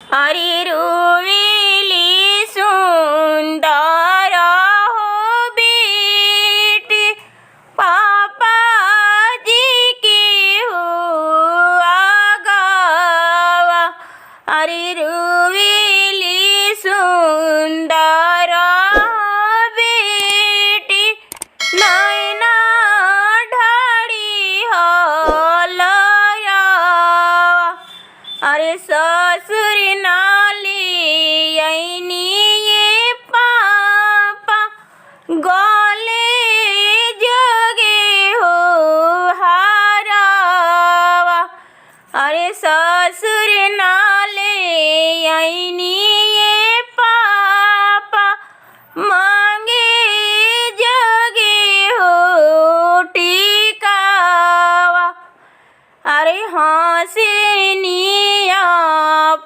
अरे रोवेली सुंदर हो बेटी, पापा जी की हो आगावा। अरे रोवेली सुंदर हो बेटी, नैना ढाड़ी हो लयावा। अरे ससुर नाली ऐनी ये पापा, गले जोगे हो हारावा। अरे ससुर नाले ऐनी ये पापा, मांगे जोगे हो टिकावा। अरे हंसनिया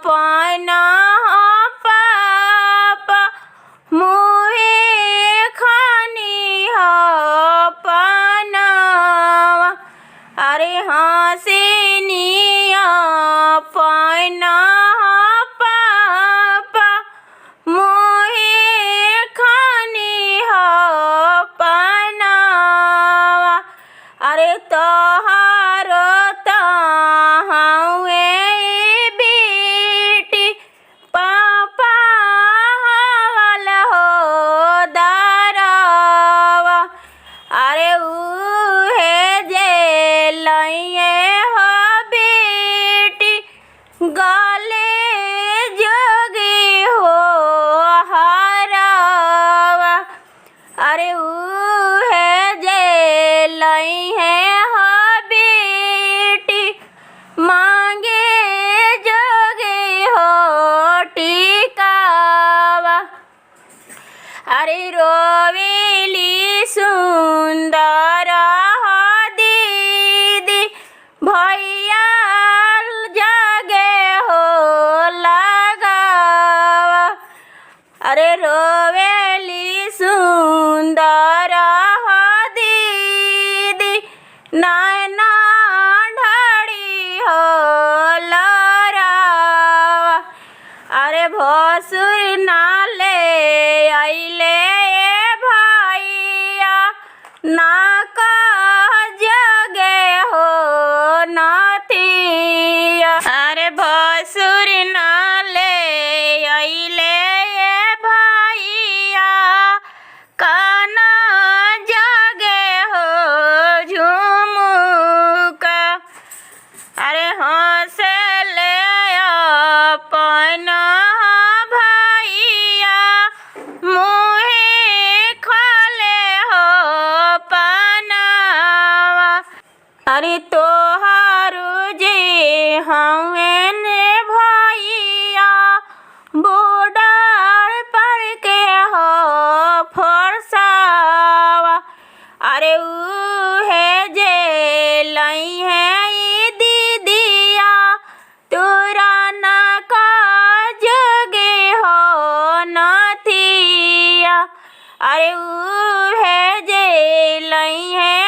पाना पापा, मुहे खानी हो पानावा। अरे हंसनिया पाना पापा, मुहे खानी हो पानावा। अरे तोहार हवे बेटी, पापा हवल हो दारावा। अरे उहे जे लइए हो बेटी, गले जोगी हो हारावा। अरे उहे जे लइए हो बेटी, मांगे जोगे हो टिकावा। अरे रोवेली सुंदर हो दीदी, भैया जगे हो लगावा। अरे रोवेली सुंदर हो दीदी, नैना ढाड़ी हो लरावा। अरे भसुर नाले अइले भैया, ना का जगे हो नथिया। अरे भसुर नाले अइले भैया, काना जगे हो झुमुका। अरे हंसले अपन भैया, मुहे खाले हो पनावा। अरे तोहारू जे हवे ने भैया, बॉर्डर पर के हो फरसावा। अरे उहे जे लई है दीदिया, तोरा ना का जोगे हो नथिया। अरे उहे जे लई है